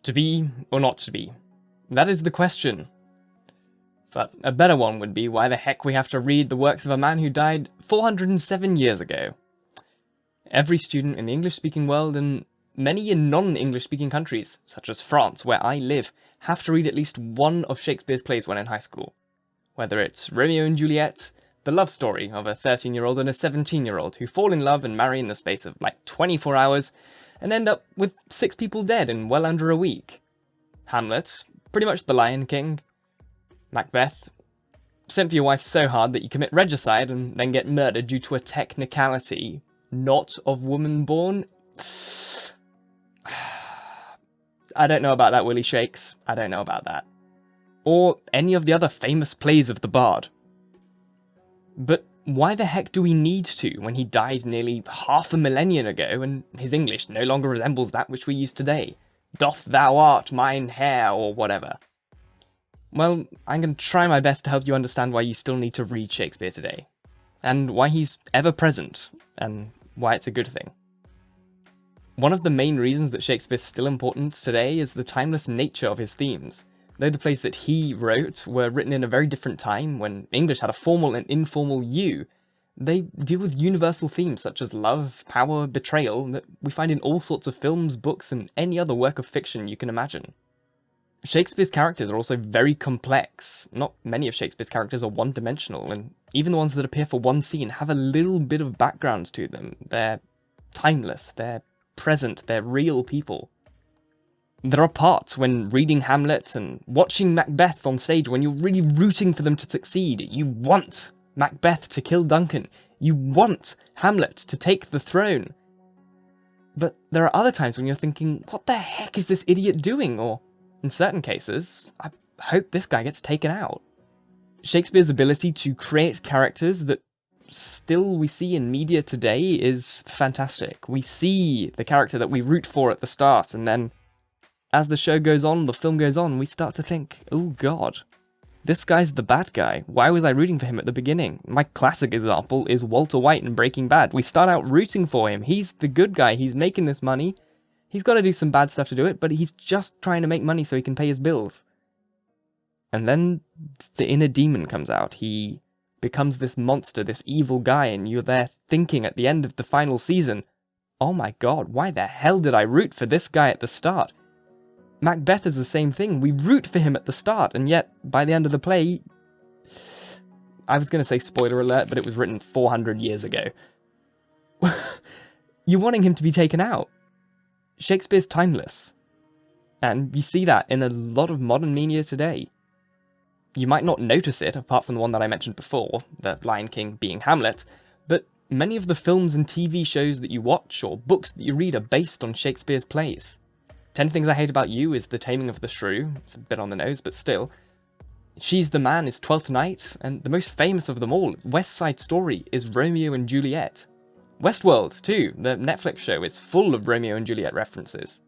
To be or not to be? That is the question. But a better one would be why the heck we have to read the works of a man who died 407 years ago. Every student in the English-speaking world and many in non-English-speaking countries, such as France, where I live, have to read at least one of Shakespeare's plays when in high school. Whether it's Romeo and Juliet, the love story of a 13-year-old and a 17-year-old who fall in love and marry in the space of like 24 hours, and end up with 6 people dead in well under a week. Hamlet, pretty much the Lion King. Macbeth, sent for your wife so hard that you commit regicide and then get murdered due to a technicality not of woman born. I don't know about that, Willie Shakes. I don't know about that. Or any of the other famous plays of the Bard. But why the heck do we need to when he died nearly half a millennium ago and his English no longer resembles that which we use today? Doth thou art mine hair, or whatever. Well, I'm going to try my best to help you understand why you still need to read Shakespeare today, and why he's ever present, and why it's a good thing. One of the main reasons that Shakespeare's still important today is the timeless nature of his themes. Though the plays that he wrote were written in a very different time, when English had a formal and informal you, they deal with universal themes such as love, power, betrayal, that we find in all sorts of films, books, and any other work of fiction you can imagine. Shakespeare's characters are also very complex. Not many of Shakespeare's characters are one-dimensional, and even the ones that appear for one scene have a little bit of background to them. They're timeless, they're present, they're real people. There are parts when reading Hamlet and watching Macbeth on stage when you're really rooting for them to succeed. You want Macbeth to kill Duncan. You want Hamlet to take the throne. But there are other times when you're thinking, what the heck is this idiot doing? Or, in certain cases, I hope this guy gets taken out. Shakespeare's ability to create characters that still we see in media today is fantastic. We see the character that we root for at the start, and then as the show goes on, the film goes on, we start to think, oh god, this guy's the bad guy. Why was I rooting for him at the beginning? My classic example is Walter White in Breaking Bad. We start out rooting for him. He's the good guy. He's making this money. He's got to do some bad stuff to do it, but he's just trying to make money so he can pay his bills. And then the inner demon comes out. He becomes this monster, this evil guy, and you're there thinking at the end of the final season, oh my god, why the hell did I root for this guy at the start? Macbeth is the same thing. We root for him at the start, and yet, by the end of the play, I was going to say spoiler alert, but it was written 400 years ago. You're wanting him to be taken out. Shakespeare's timeless. And you see that in a lot of modern media today. You might not notice it, apart from the one that I mentioned before, the Lion King being Hamlet, but many of the films and TV shows that you watch, or books that you read, are based on Shakespeare's plays. 10 Things I Hate About You is The Taming of the Shrew. It's a bit on the nose, but still. She's the Man is Twelfth Night, and the most famous of them all, West Side Story, is Romeo and Juliet. Westworld, too, the Netflix show, is full of Romeo and Juliet references.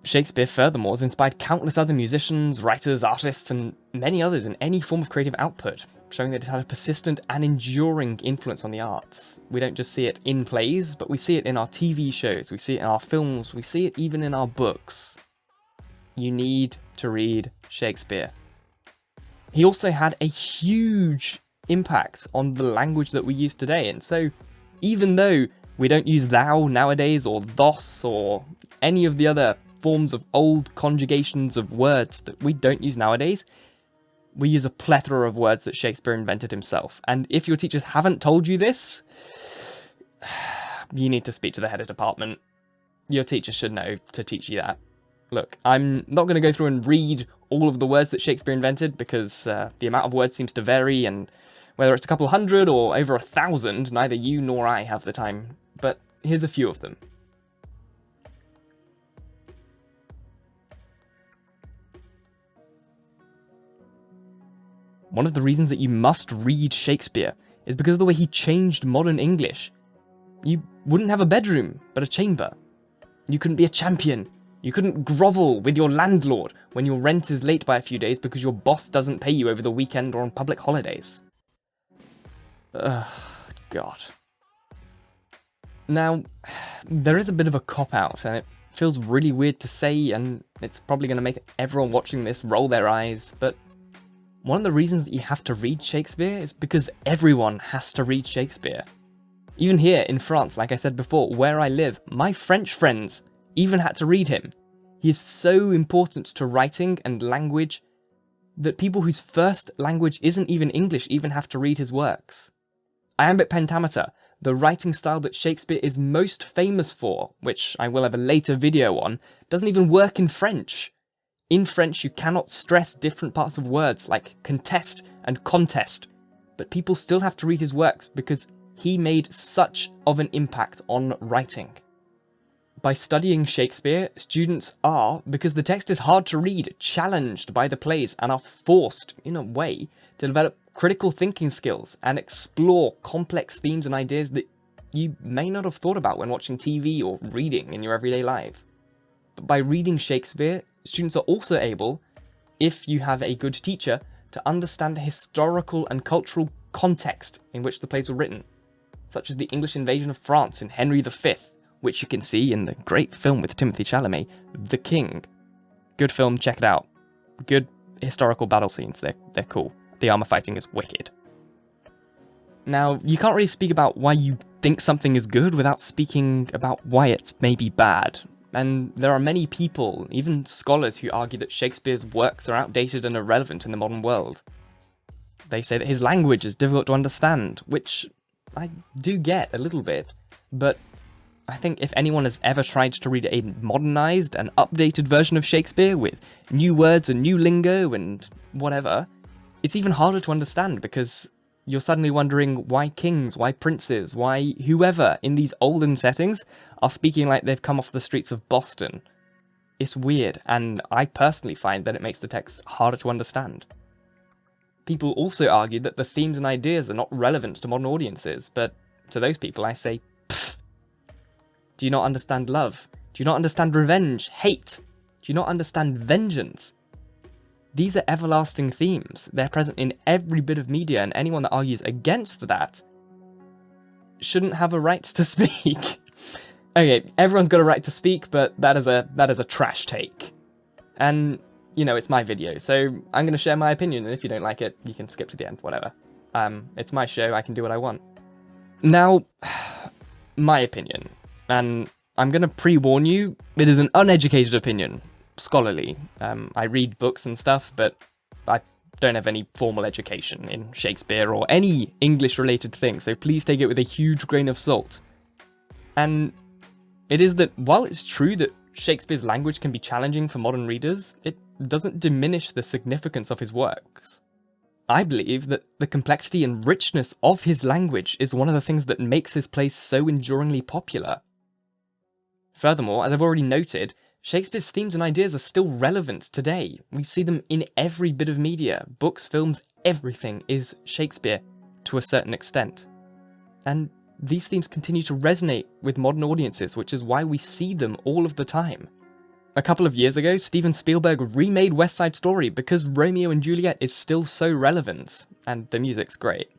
Shakespeare, furthermore, has inspired countless other musicians, writers, artists, and many others in any form of creative output, showing that it had a persistent and enduring influence on the arts. We don't just see it in plays, but we see it in our TV shows, we see it in our films, we see it even in our books. You need to read Shakespeare. He also had a huge impact on the language that we use today, and so even though we don't use thou nowadays, or thos, or any of the other forms of old conjugations of words that we don't use nowadays, we use a plethora of words that Shakespeare invented himself. And if your teachers haven't told you this, you need to speak to the head of department. Your teacher should know to teach you that. Look, I'm not going to go through and read all of the words that Shakespeare invented, because the amount of words seems to vary, and whether it's a couple hundred or over 1,000, neither you nor I have the time. But here's a few of them. One of the reasons that you must read Shakespeare is because of the way he changed modern English. You wouldn't have a bedroom, but a chamber. You couldn't be a champion. You couldn't grovel with your landlord when your rent is late by a few days because your boss doesn't pay you over the weekend or on public holidays. Ugh, God. Now, there is a bit of a cop-out, and it feels really weird to say, and it's probably going to make everyone watching this roll their eyes, but one of the reasons that you have to read Shakespeare is because everyone has to read Shakespeare. Even here in France, like I said before, where I live, my French friends even had to read him. He is so important to writing and language that people whose first language isn't even English even have to read his works. Iambic pentameter, the writing style that Shakespeare is most famous for, which I will have a later video on, doesn't even work in French. In French, you cannot stress different parts of words like contest and contest, but people still have to read his works because he made such of an impact on writing. By studying Shakespeare, students are, because the text is hard to read, challenged by the plays and are forced, in a way, to develop critical thinking skills and explore complex themes and ideas that you may not have thought about when watching TV or reading in your everyday lives. But by reading Shakespeare, students are also able, if you have a good teacher, to understand the historical and cultural context in which the plays were written, such as the English invasion of France in Henry V, which you can see in the great film with Timothée Chalamet, The King. Good film, check it out. Good historical battle scenes, they're cool. The armor fighting is wicked. Now, you can't really speak about why you think something is good without speaking about why it's maybe bad. And there are many people, even scholars, who argue that Shakespeare's works are outdated and irrelevant in the modern world. They say that his language is difficult to understand, which I do get a little bit, but I think if anyone has ever tried to read a modernized and updated version of Shakespeare with new words and new lingo and whatever, it's even harder to understand because you're suddenly wondering why kings, why princes, why whoever in these olden settings are speaking like they've come off the streets of Boston. It's weird, and I personally find that it makes the text harder to understand. People also argue that the themes and ideas are not relevant to modern audiences, but to those people I say, pfft. Do you not understand love? Do you not understand revenge, hate? Do you not understand vengeance? These are everlasting themes. They're present in every bit of media, and anyone that argues against that shouldn't have a right to speak. Okay, everyone's got a right to speak, but that is a trash take. And, you know, it's my video, so I'm going to share my opinion, and if you don't like it, you can skip to the end, whatever. It's my show, I can do what I want. Now, my opinion, and I'm going to pre-warn you, it is an uneducated opinion. Scholarly. I read books and stuff, but I don't have any formal education in Shakespeare or any English-related thing, so please take it with a huge grain of salt. And it is that while it's true that Shakespeare's language can be challenging for modern readers, it doesn't diminish the significance of his works. I believe that the complexity and richness of his language is one of the things that makes his plays so enduringly popular. Furthermore, as I've already noted, Shakespeare's themes and ideas are still relevant today. We see them in every bit of media. Books, films, everything is Shakespeare to a certain extent. And these themes continue to resonate with modern audiences, which is why we see them all of the time. A couple of years ago, Steven Spielberg remade West Side Story because Romeo and Juliet is still so relevant, and the music's great.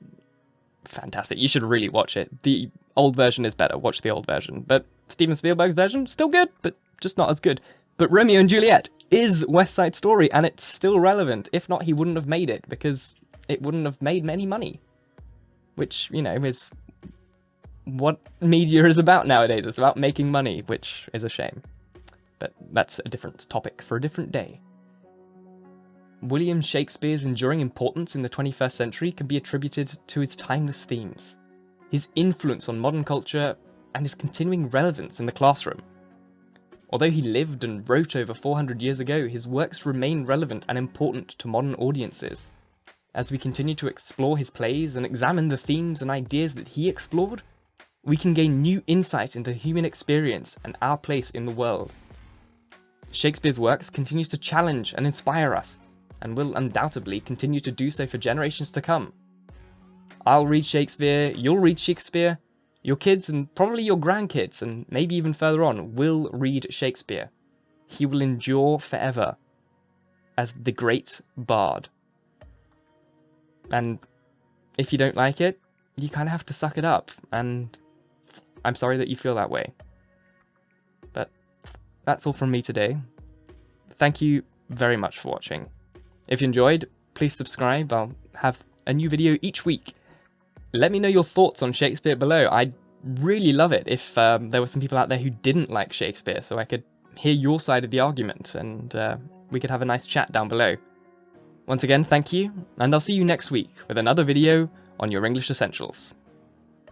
Fantastic, you should really watch it. The old version is better, watch the old version. But Steven Spielberg's version, still good, but just not as good. But Romeo and Juliet is West Side Story, and it's still relevant. If not, he wouldn't have made it, because it wouldn't have made any money. Which, you know, is what media is about nowadays. It's about making money, which is a shame. But that's a different topic for a different day. William Shakespeare's enduring importance in the 21st century can be attributed to his timeless themes, his influence on modern culture, and his continuing relevance in the classroom. Although he lived and wrote over 400 years ago, his works remain relevant and important to modern audiences. As we continue to explore his plays and examine the themes and ideas that he explored, we can gain new insight into the human experience and our place in the world. Shakespeare's works continue to challenge and inspire us, and will undoubtedly continue to do so for generations to come. I'll read Shakespeare, you'll read Shakespeare, your kids and probably your grandkids, and maybe even further on, will read Shakespeare. He will endure forever as the great bard. And if you don't like it, you kind of have to suck it up, and I'm sorry that you feel that way. But that's all from me today. Thank you very much for watching. If you enjoyed, please subscribe. I'll have a new video each week. Let me know your thoughts on Shakespeare below. I'd really love it if there were some people out there who didn't like Shakespeare, so I could hear your side of the argument, and we could have a nice chat down below. Once again, thank you, and I'll see you next week with another video on your English Essentials.